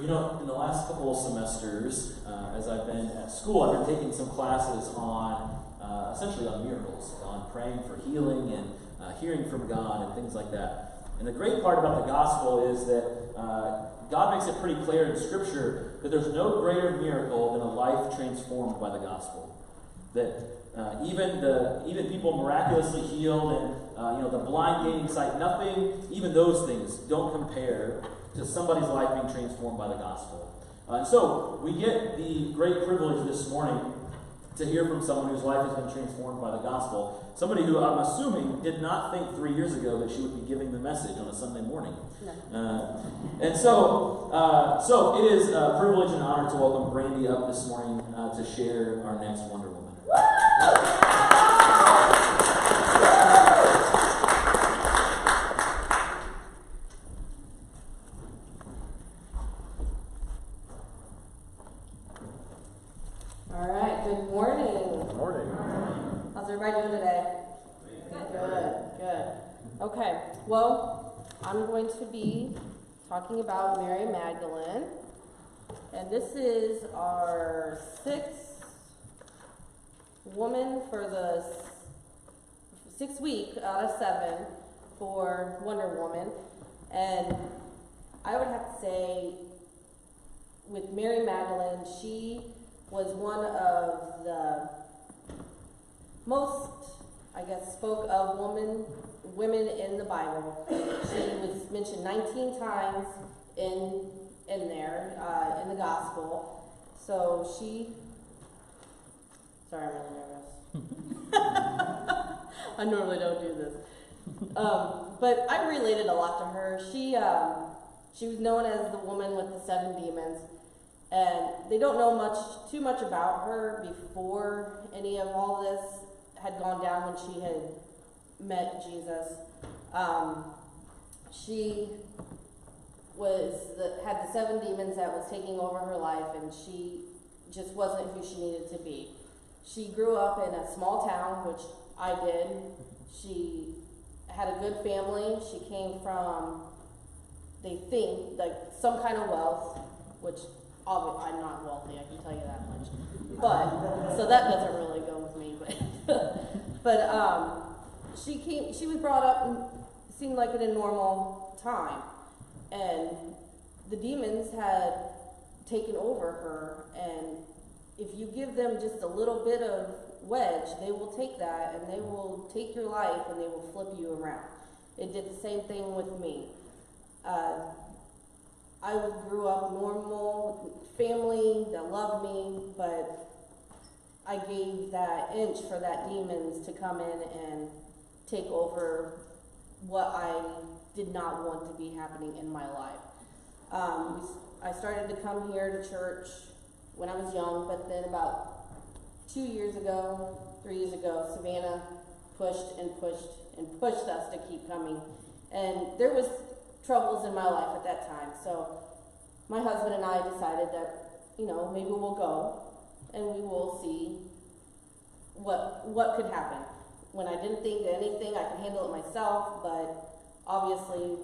You know, in the last couple of semesters, as I've been at school, I've been taking some classes on, essentially on miracles, on praying for healing and hearing from God and things like that. And the great part about the gospel is that God makes it pretty clear in Scripture that there's no greater miracle than a life transformed by the gospel. That even people miraculously healed and the blind gaining sight, nothing, even those things don't compare to somebody's life being transformed by the gospel. And so we get the great privilege this morning to hear from someone whose life has been transformed by the gospel. Somebody who I'm assuming did not think 3 years ago that she would be giving the message on a Sunday morning. No. And so it is a privilege and honor to welcome Brandy up this morning to share our next Wonder Woman. All right, good morning. Good morning. How's everybody doing today? Good. Okay, well, I'm going to be talking about Mary Magdalene. And this is our 6th woman for the 6th week out of 7 for Wonder Woman. And I would have to say, with Mary Magdalene, she was one of the most, spoke of women in the Bible. She was mentioned 19 times in there, in the gospel. So sorry, I'm really nervous. I normally don't do this. But I related a lot to her. She was known as the woman with the 7 demons. And they don't know too much about her before any of all this had gone down when she had met Jesus. She had the 7 demons that was taking over her life, and she just wasn't who she needed to be. She grew up in a small town, which I did. She had a good family. She came from, they think, like some kind of wealth, which I'm not wealthy, I can tell you that much. But so that doesn't really go with me. But she was brought up and seemed like in a normal time, and the demons had taken over her. And if you give them just a little bit of wedge, they will take that and they will take your life and they will flip you around. It did the same thing with me. I grew up normal, family that loved me, but I gave that inch for that demons to come in and take over what I did not want to be happening in my life. I started to come here to church when I was young, but then about 3 years ago, Savannah pushed us to keep coming. And there was troubles in my life at that time. So my husband and I decided that, maybe we'll go and we will see what could happen. When I didn't think anything, I could handle it myself, but obviously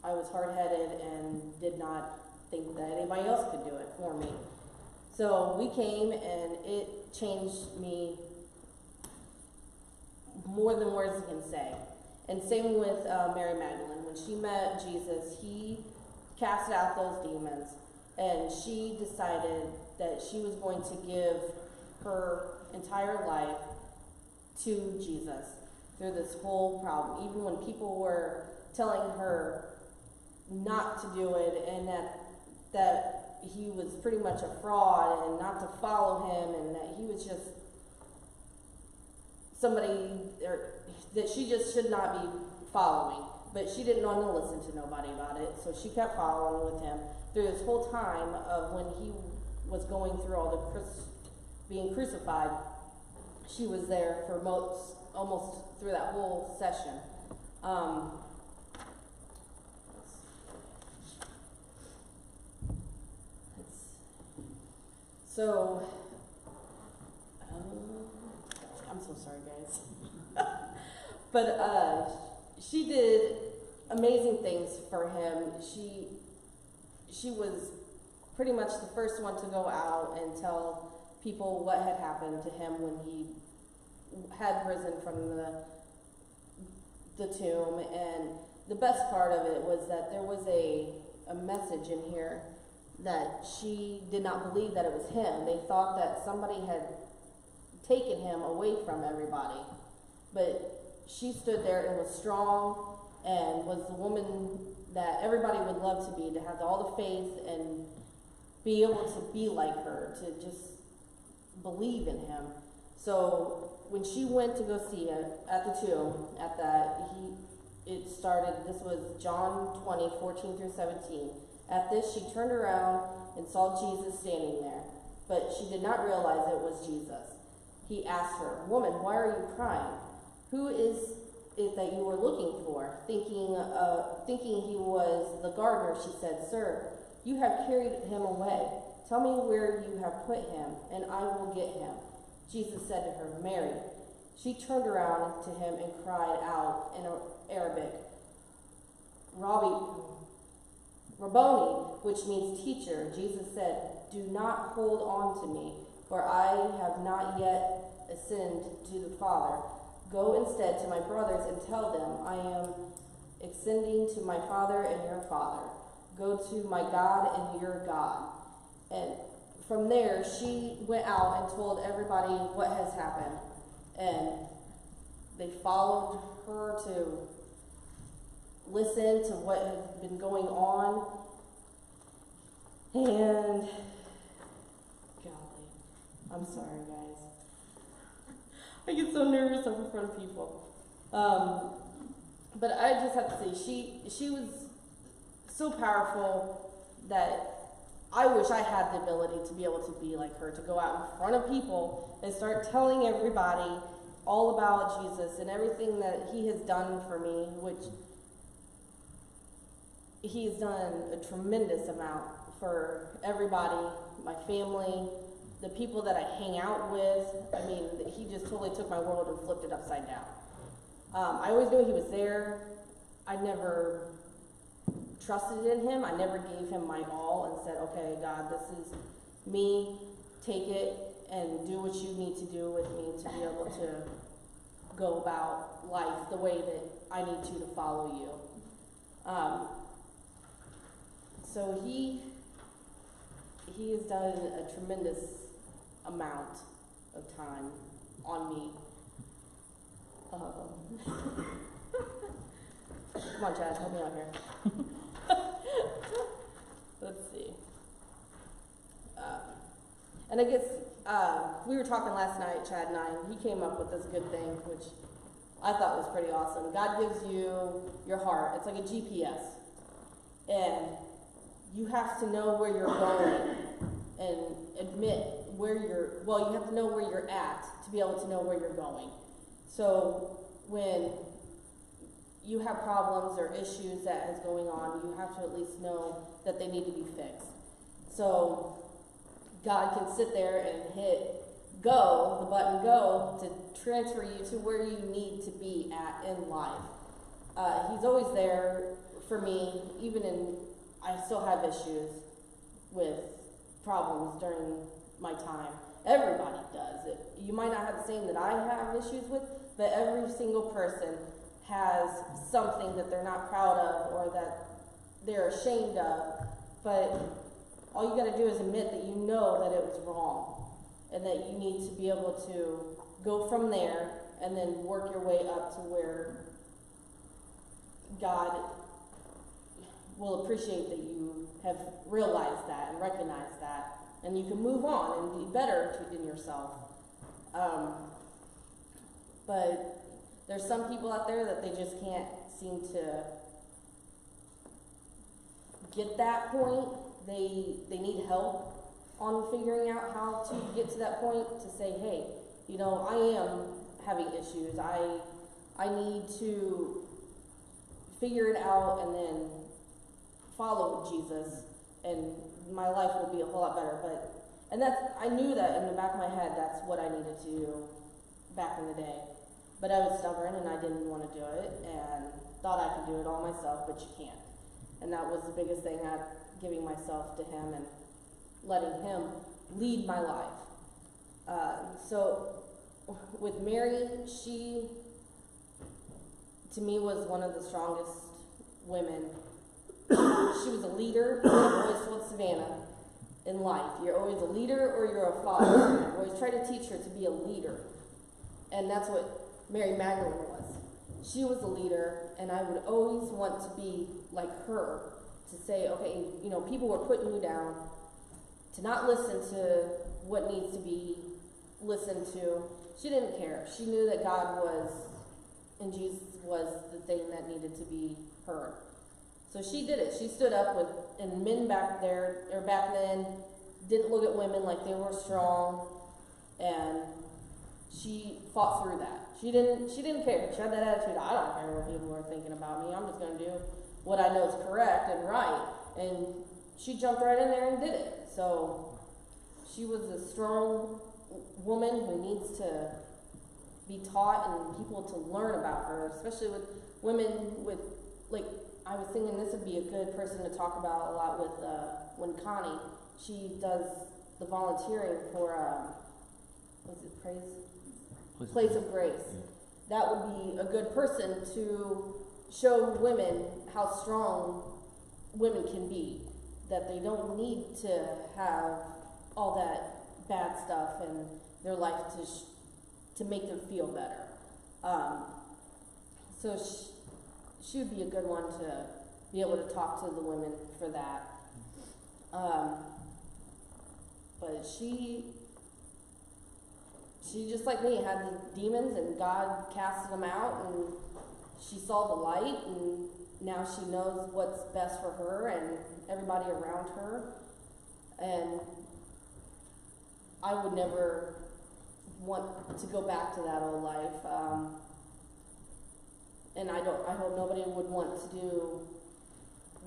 I was hard-headed and did not think that anybody else could do it for me. So we came and it changed me more than words can say. And same with Mary Magdalene. When she met Jesus, he cast out those demons, and she decided that she was going to give her entire life to Jesus through this whole problem. Even when people were telling her not to do it and that he was pretty much a fraud and not to follow him and that he was just somebody that she just should not be following. But she didn't want to listen to nobody about it, so she kept following with him through this whole time of when he was going through all the being crucified. She was there for almost through that whole session. I'm so sorry, guys. But she did amazing things for him. She was pretty much the first one to go out and tell people what had happened to him when he had risen from the tomb. And the best part of it was that there was a message in here that she did not believe that it was him. They thought that somebody had taken him away from everybody. But she stood there and was strong and was the woman that everybody would love to be, to have all the faith and be able to be like her, to just believe in him. So when she went to go see it at the tomb, it started, this was John 20, 14 through 17. At this, she turned around and saw Jesus standing there, but she did not realize it was Jesus. He asked her, "Woman, why are you crying? Who is it that you were looking for?" Thinking he was the gardener, she said, "Sir, you have carried him away. Tell me where you have put him, and I will get him." Jesus said to her, "Mary." She turned around to him and cried out in Arabic, Rabboni, which means teacher. Jesus said, "Do not hold on to me, for I have not yet ascended to the Father. Go instead to my brothers and tell them, I am ascending to my Father and your Father. Go to my God and your God." And from there, she went out and told everybody what has happened. And they followed her to listen to what had been going on. And, golly, I'm sorry, guys. I get so nervous up in front of people. But I just have to say, she was so powerful that I wish I had the ability to be able to be like her, to go out in front of people and start telling everybody all about Jesus and everything that he has done for me, which he's done a tremendous amount for everybody, my family, the people that I hang out with. I mean, he just totally took my world and flipped it upside down. I always knew he was there. I never trusted in him. I never gave him my all and said, "Okay, God, this is me. Take it and do what you need to do with me to be able to go about life the way that I need to follow you." So he has done a tremendous amount of time on me. Come on, Chad, help me out here. Let's see. And I guess we were talking last night, Chad and I, and he came up with this good thing, which I thought was pretty awesome. God gives you your heart. It's like a GPS. And you have to know where you're going and admit where you have to know where you're at to be able to know where you're going. So when you have problems or issues that is going on, you have to at least know that they need to be fixed. So God can sit there and hit go, the button go, to transfer you to where you need to be at in life. He's always there for me, I still have issues with problems during my time. Everybody does it. You might not have the same that I have issues with, but every single person has something that they're not proud of or that they're ashamed of. But all you got to do is admit that you know that it was wrong and that you need to be able to go from there and then work your way up to where God will appreciate that you have realized that and recognized that, and you can move on and be better in yourself. But there's some people out there that they just can't seem to get that point. They need help on figuring out how to get to that point, to say, hey, I am having issues. I need to figure it out and then follow Jesus, and my life will be a whole lot better. I knew that in the back of my head, that's what I needed to do back in the day. But I was stubborn and I didn't want to do it and thought I could do it all myself, but you can't. And that was the biggest thing, giving myself to him and letting him lead my life. So with Mary, she, to me, was one of the strongest women. She was a leader. I've always told Savannah, in life, you're always a leader or you're a father. I always try to teach her to be a leader. And that's what Mary Magdalene was. She was a leader, and I would always want to be like her, to say, okay, people were putting you down, to not listen to what needs to be listened to. She didn't care. She knew that God was, and Jesus was the thing that needed to be heard. So she did it. She stood up and men back then, didn't look at women like they were strong, and she fought through that. She didn't care. She had that attitude, I don't care what people are thinking about me. I'm just going to do what I know is correct and right. And she jumped right in there and did it. So she was a strong woman who needs to be taught and people to learn about her, especially with women with, like, I was thinking this would be a good person to talk about a lot with when Connie, she does the volunteering for, Place of Grace. Yeah. That would be a good person to show women how strong women can be, that they don't need to have all that bad stuff in their life to make them feel better. So she would be a good one to be able to talk to the women for that. But she just like me had the demons, and God casted them out, and she saw the light, and now she knows what's best for her and everybody around her. And I would never want to go back to that old life. And I hope nobody would want to do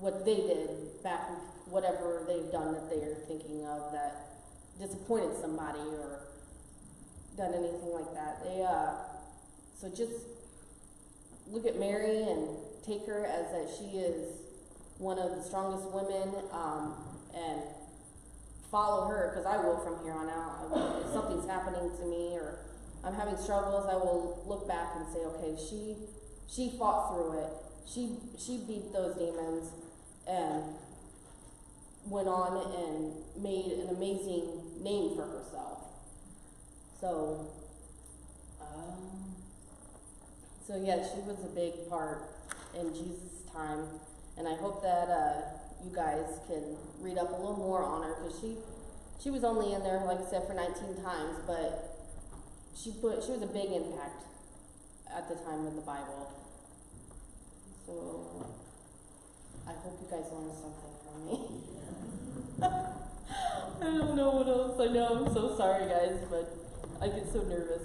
what they did back, whatever they've done that they're thinking of that disappointed somebody or done anything like that. So just look at Mary and take her as that she is one of the strongest women, and follow her, because I will from here on out. If something's happening to me or I'm having struggles, I will look back and say, okay, she fought through it. She beat those demons and went on and made an amazing name for herself. So yeah, she was a big part in Jesus' time, and I hope that you guys can read up a little more on her, because she was only in there, like I said, for 19 times, but she was a big impact at the time of the Bible. So I hope you guys learned something from me. I don't know what else. I know, I'm so sorry, guys, but I get so nervous.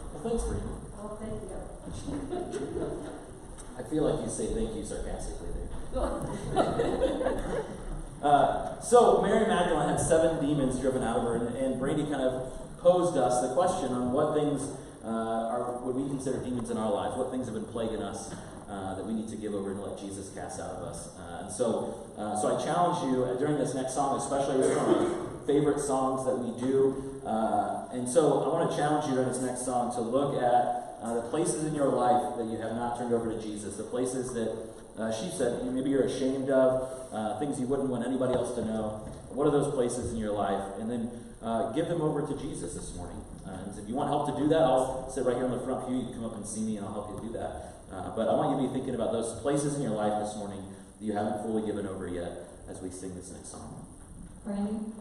Well, thanks, Brandy. Well, thank you. I feel like you say thank you sarcastically there. So Mary Magdalene had 7 demons driven out of her, and Brandy kind of posed us the question on what things are what we consider demons in our lives, what things have been plaguing us that we need to give over and let Jesus cast out of us. And so I challenge you during this next song, especially it's one of my favorite songs that we do. And so I want to challenge you during this next song to look at the places in your life that you have not turned over to Jesus, the places that she said maybe you're ashamed of, things you wouldn't want anybody else to know. What are those places in your life? And then give them over to Jesus this morning. And if you want help to do that, I'll sit right here on the front pew. You can come up and see me, and I'll help you do that. But I want you to be thinking about those places in your life this morning that you haven't fully given over yet as we sing this next song. Brandy?